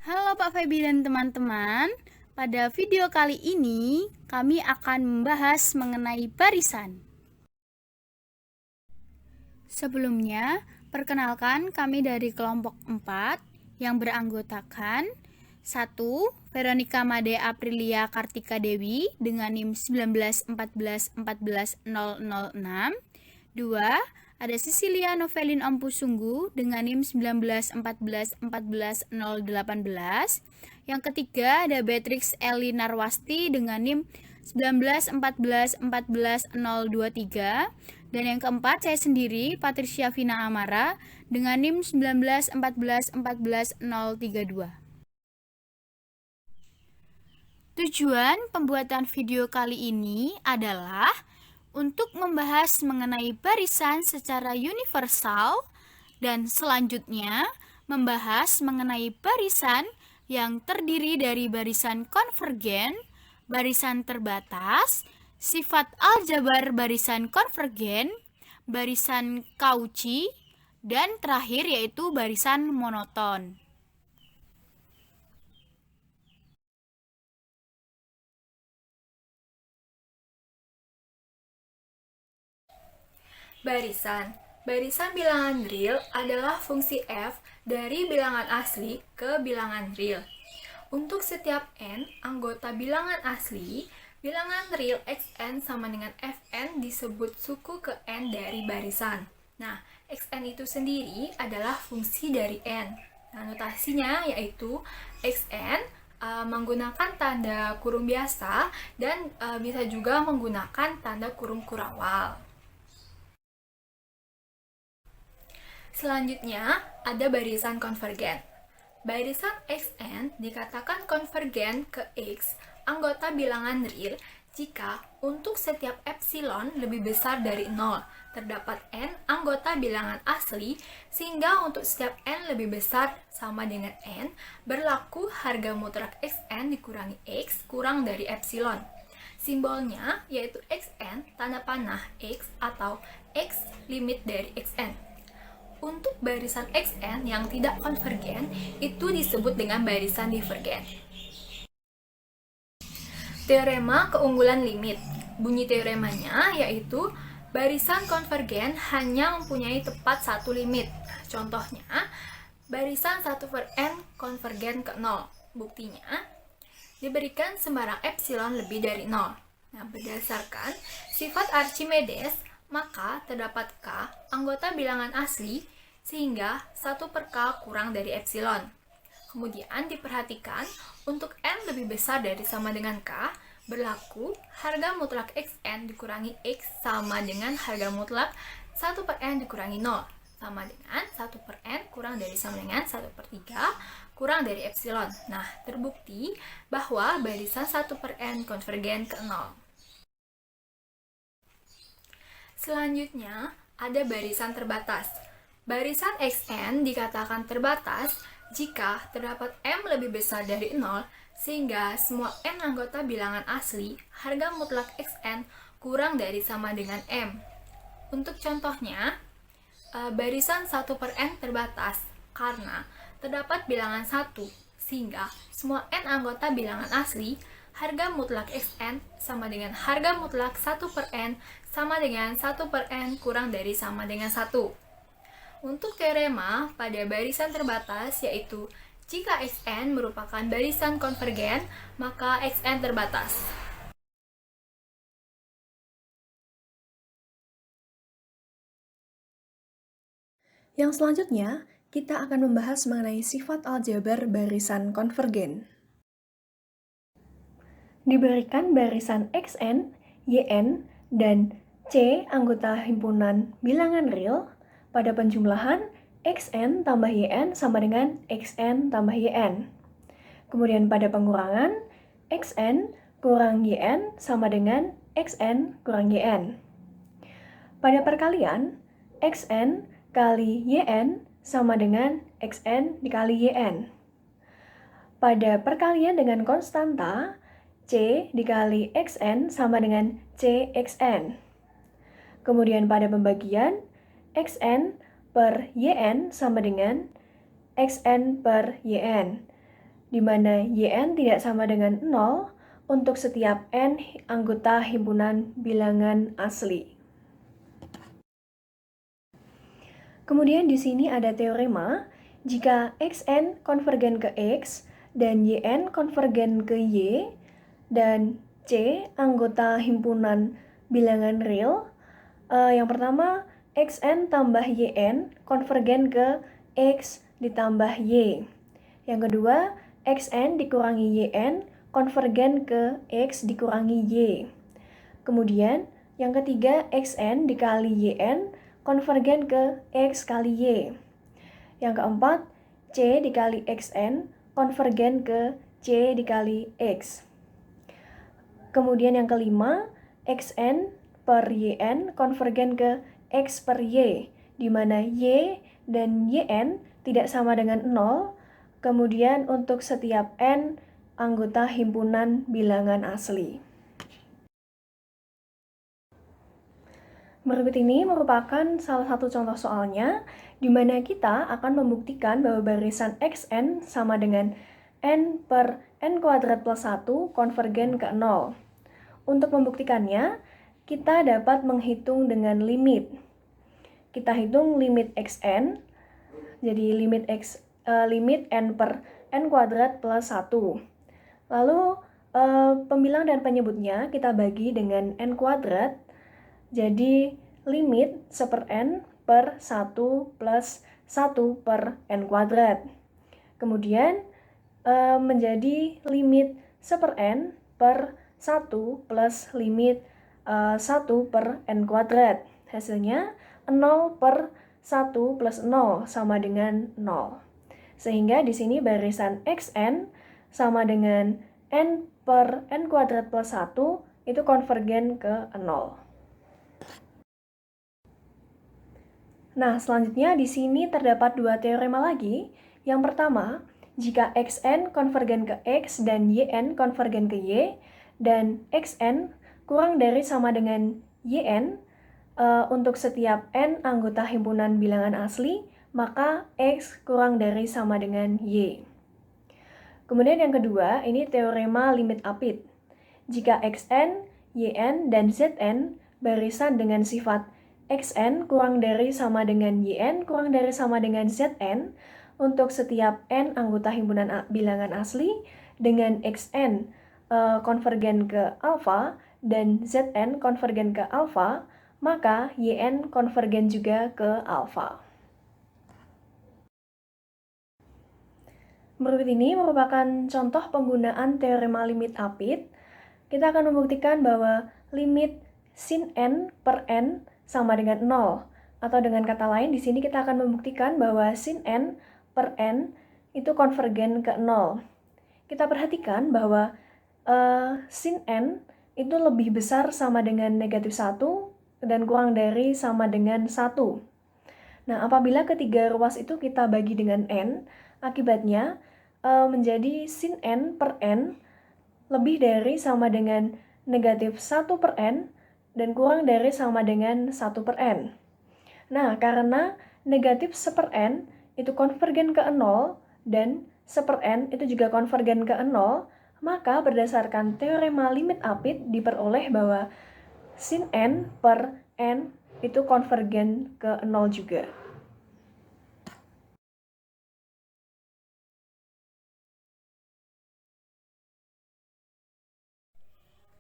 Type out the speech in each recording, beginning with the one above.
Halo Pak Feby dan teman-teman. Pada video kali ini kami akan membahas mengenai barisan. Sebelumnya, perkenalkan kami dari kelompok 4 yang beranggotakan 1. Veronica Made Aprilia Kartika Dewi dengan NIM 1914141006. 2. Ada Sisilia Novelin Ompusunggu dengan NIM 1914141018. Yang ketiga ada Beatrix Eli Narwasti dengan NIM 1914141023. Dan yang keempat saya sendiri Patricia Vina Amara dengan NIM 1914141032. Tujuan pembuatan video kali ini adalah untuk membahas mengenai barisan secara universal dan selanjutnya membahas mengenai barisan yang terdiri dari barisan konvergen, barisan terbatas, sifat aljabar barisan konvergen, barisan Cauchy, dan terakhir yaitu barisan monoton. Barisan. Barisan bilangan real adalah fungsi f dari bilangan asli ke bilangan real. Untuk setiap n anggota bilangan asli, bilangan real xn sama dengan fn disebut suku ke n dari barisan. Nah, xn itu sendiri adalah fungsi dari n. Nah, notasinya yaitu xn menggunakan tanda kurung biasa dan bisa juga menggunakan tanda kurung kurawal. Selanjutnya, ada barisan konvergen. Barisan xn dikatakan konvergen ke x, anggota bilangan real, jika untuk setiap epsilon lebih besar dari 0, terdapat n anggota bilangan asli, sehingga untuk setiap n lebih besar sama dengan n, berlaku harga mutlak xn dikurangi x kurang dari epsilon. Simbolnya yaitu xn tanda panah x atau x limit dari xn. Untuk barisan xn yang tidak konvergen, itu disebut dengan barisan divergen. Teorema keunggulan limit. Bunyi teoremanya yaitu barisan konvergen hanya mempunyai tepat satu limit. Contohnya, barisan 1/n konvergen ke 0. Buktinya, diberikan sembarang epsilon lebih dari 0. Nah, berdasarkan sifat Archimedes, maka terdapat K anggota bilangan asli sehingga 1/K kurang dari epsilon. Kemudian diperhatikan untuk n lebih besar dari sama dengan K, berlaku harga mutlak xn dikurangi x sama dengan harga mutlak 1/n dikurangi 0 sama dengan 1/n kurang dari sama dengan 1/3 kurang dari epsilon. Nah, terbukti bahwa barisan 1/n konvergen ke 0. Selanjutnya, ada barisan terbatas. Barisan xn dikatakan terbatas jika terdapat m lebih besar dari 0, sehingga semua n anggota bilangan asli, harga mutlak xn kurang dari sama dengan m. Untuk contohnya, barisan 1/n terbatas karena terdapat bilangan 1, sehingga semua n anggota bilangan asli, harga mutlak xn sama dengan harga mutlak 1/n sama dengan 1/n kurang dari sama dengan 1. Untuk teorema pada barisan terbatas yaitu jika xn merupakan barisan konvergen, maka xn terbatas. Yang selanjutnya, kita akan membahas mengenai sifat aljabar barisan konvergen. Diberikan barisan xn, yn, dan c anggota himpunan bilangan real, pada penjumlahan xn tambah yn sama dengan xn tambah yn. Kemudian pada pengurangan, xn kurang yn sama dengan xn kurang yn. Pada perkalian, xn kali yn sama dengan xn dikali yn. Pada perkalian dengan konstanta, c dikali xn sama dengan cxn. Kemudian pada pembagian, xn per yn sama dengan xn per yn. di mana YN tidak sama dengan 0 untuk setiap N anggota himpunan bilangan asli. Kemudian di sini ada teorema, jika Xn konvergen ke X dan Yn konvergen ke Y, dan C anggota himpunan bilangan real, yang pertama Xn tambah Yn konvergen ke X ditambah Y. Yang kedua, Xn dikurangi Yn konvergen ke X dikurangi Y. Kemudian, yang ketiga, Xn dikali Yn konvergen ke X kali Y. Yang keempat, C dikali Xn konvergen ke C dikali X. Kemudian yang kelima, Xn per Yn konvergen ke X per Y, di mana Y dan Yn tidak sama dengan 0, kemudian untuk setiap N anggota himpunan bilangan asli. Berikut ini merupakan salah satu contoh soalnya, di mana kita akan membuktikan bahwa barisan Xn sama dengan N per N kuadrat plus 1 konvergen ke 0. Untuk membuktikannya, kita dapat menghitung dengan limit. Kita hitung limit Xn, jadi limit N per N kuadrat plus 1. Lalu, pembilang dan penyebutnya kita bagi dengan N kuadrat, jadi limit 1/N per 1 plus 1 per N kuadrat. Kemudian menjadi limit 1/N per 1 plus limit 1 per N kuadrat. Hasilnya 0 per 1 plus 0 sama dengan 0. Sehingga di sini barisan Xn sama dengan N per N kuadrat plus 1 itu konvergen ke 0. Nah, selanjutnya di sini terdapat dua teorema lagi. Yang pertama, jika Xn konvergen ke X dan Yn konvergen ke Y, dan Xn kurang dari sama dengan Yn untuk setiap N anggota himpunan bilangan asli, maka X kurang dari sama dengan Y. Kemudian yang kedua, ini teorema limit apit. Jika Xn, Yn, dan Zn barisan dengan sifat Xn kurang dari sama dengan Yn kurang dari sama dengan Zn untuk setiap N anggota himpunan bilangan asli, dengan Xn konvergen ke alfa dan Zn konvergen ke alfa, maka Yn konvergen juga ke alfa. Berikut ini merupakan contoh penggunaan teorema limit apit. Kita akan membuktikan bahwa limit sin n per n sama dengan 0. Atau dengan kata lain, di sini kita akan membuktikan bahwa sin n per n itu konvergen ke 0. Kita perhatikan bahwa sin n itu lebih besar sama dengan negatif 1 dan kurang dari sama dengan 1. Nah, apabila ketiga ruas itu kita bagi dengan n, akibatnya menjadi sin n per n lebih dari sama dengan negatif 1 per n dan kurang dari sama dengan 1 per n. Nah, karena negatif 1 per n itu konvergen ke 0 dan 1 per n itu juga konvergen ke 0, maka berdasarkan teorema limit apit diperoleh bahwa sin n per n itu konvergen ke 0 juga.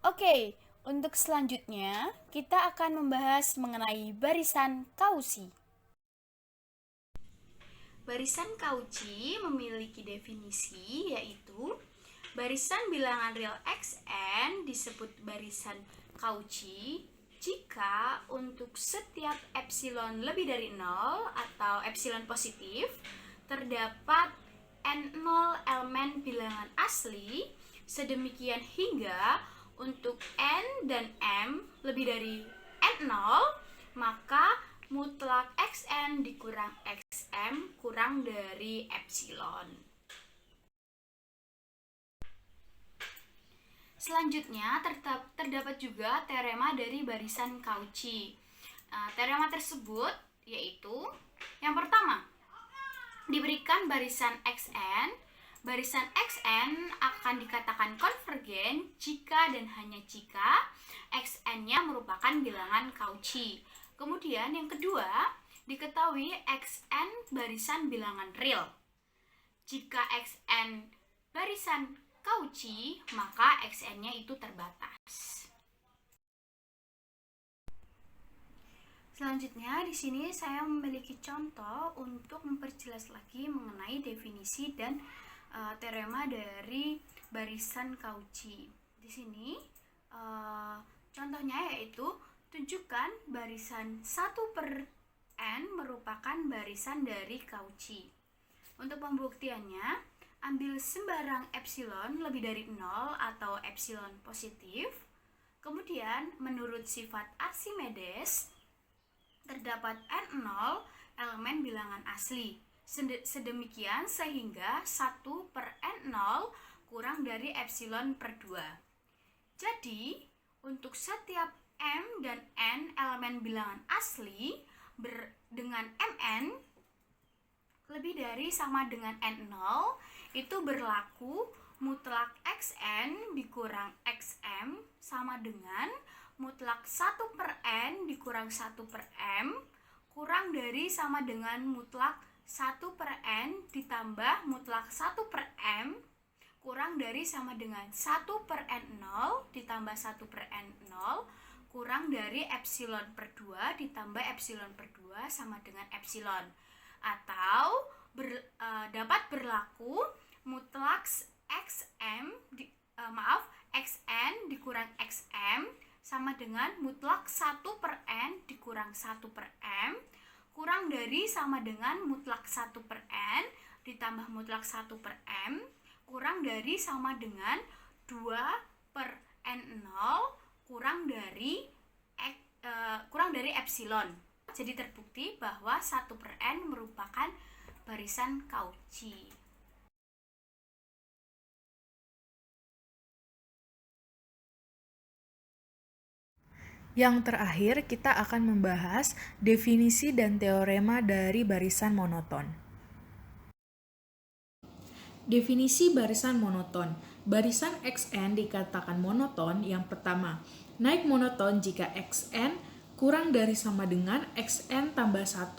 Oke, untuk selanjutnya kita akan membahas mengenai barisan Cauchy. Barisan Cauchy memiliki definisi, yaitu barisan bilangan real Xn disebut barisan Cauchy jika untuk setiap epsilon lebih dari 0 atau epsilon positif terdapat n0 elemen bilangan asli, sedemikian hingga untuk n dan m lebih dari n0, maka mutlak xn dikurang xm kurang dari epsilon. Selanjutnya terdapat juga teorema dari barisan Cauchy. Teorema tersebut yaitu yang pertama, diberikan barisan xn Barisan Xn akan dikatakan konvergen jika dan hanya jika Xn-nya merupakan bilangan Cauchy. Kemudian yang kedua, diketahui Xn barisan bilangan real. Jika Xn barisan Cauchy, maka Xn-nya itu terbatas. Selanjutnya, di sini saya memiliki contoh untuk memperjelas lagi mengenai definisi dan teorema dari barisan Cauchy. Di sini contohnya yaitu tunjukkan barisan 1/n merupakan barisan dari Cauchy. Untuk pembuktiannya, ambil sembarang epsilon lebih dari 0 atau epsilon positif. Kemudian menurut sifat Archimedes terdapat n0 elemen bilangan asli. Sedemikian sehingga 1/n0 kurang dari epsilon per 2. Jadi, untuk setiap m dan n elemen bilangan asli dengan mn lebih dari sama dengan n0, itu berlaku mutlak xn dikurang xm sama dengan mutlak 1/n dikurang 1/m kurang dari sama dengan mutlak 1/n ditambah mutlak 1/m kurang dari sama dengan 1/n0 ditambah 1/n0 kurang dari epsilon per 2 ditambah epsilon per 2 sama dengan epsilon. Atau dapat berlaku mutlak xn dikurang xm sama dengan mutlak 1/n dikurang 1/m kurang dari sama dengan mutlak 1/n ditambah mutlak 1/m kurang dari sama dengan 2/n0 kurang dari epsilon. Jadi terbukti bahwa 1/n merupakan barisan Cauchy. Yang terakhir, kita akan membahas definisi dan teorema dari barisan monoton. Definisi barisan monoton. Barisan Xn dikatakan monoton yang pertama, naik monoton jika Xn kurang dari sama dengan Xn tambah 1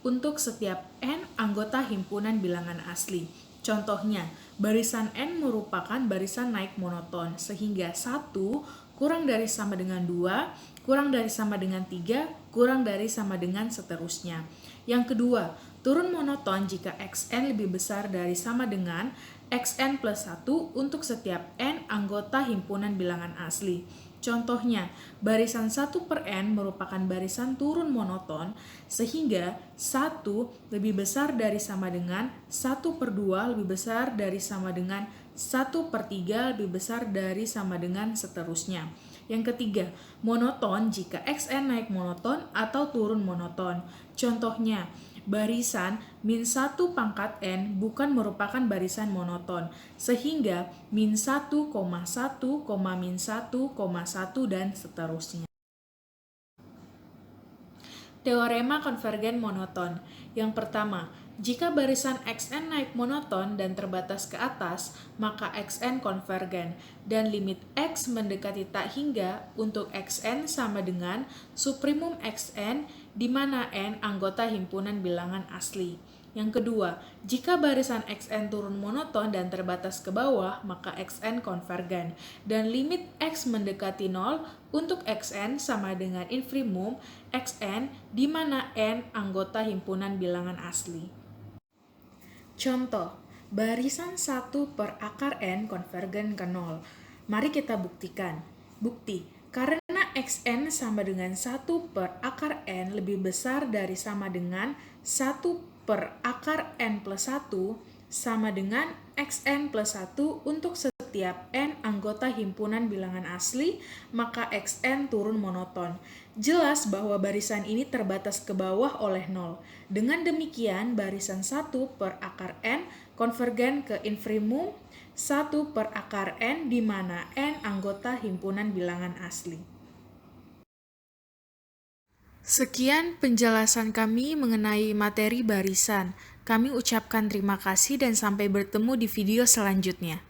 untuk setiap n anggota himpunan bilangan asli. Contohnya, barisan n merupakan barisan naik monoton, sehingga 1 kurang dari sama dengan 2, kurang dari sama dengan 3, kurang dari sama dengan seterusnya. Yang kedua, turun monoton jika Xn lebih besar dari sama dengan Xn plus 1 untuk setiap n anggota himpunan bilangan asli. Contohnya, barisan 1/n merupakan barisan turun monoton, sehingga 1 lebih besar dari sama dengan 1/2 lebih besar dari sama dengan 1/3 lebih besar dari sama dengan seterusnya. Yang ketiga, monoton jika Xn naik monoton atau turun monoton. Contohnya, barisan -1 pangkat n bukan merupakan barisan monoton, sehingga -1, 1, -1, dan seterusnya. Teorema konvergen monoton. Yang pertama, jika barisan Xn naik monoton dan terbatas ke atas, maka Xn konvergen, dan limit X mendekati tak hingga untuk Xn sama dengan suprimum Xn di mana n anggota himpunan bilangan asli. Yang kedua, jika barisan Xn turun monoton dan terbatas ke bawah, maka Xn konvergen, dan limit X mendekati 0 untuk Xn sama dengan infimum Xn di mana n anggota himpunan bilangan asli. Contoh, barisan 1/n konvergen ke 0. Mari kita buktikan. Bukti, karena Xn sama dengan 1/n lebih besar dari sama dengan 1/n plus 1 sama dengan Xn plus 1 untuk setiap n anggota himpunan bilangan asli, maka Xn turun monoton. Jelas bahwa barisan ini terbatas ke bawah oleh 0. Dengan demikian, barisan 1/n konvergen ke infimum 1/n di mana n anggota himpunan bilangan asli. Sekian penjelasan kami mengenai materi barisan. Kami ucapkan terima kasih dan sampai bertemu di video selanjutnya.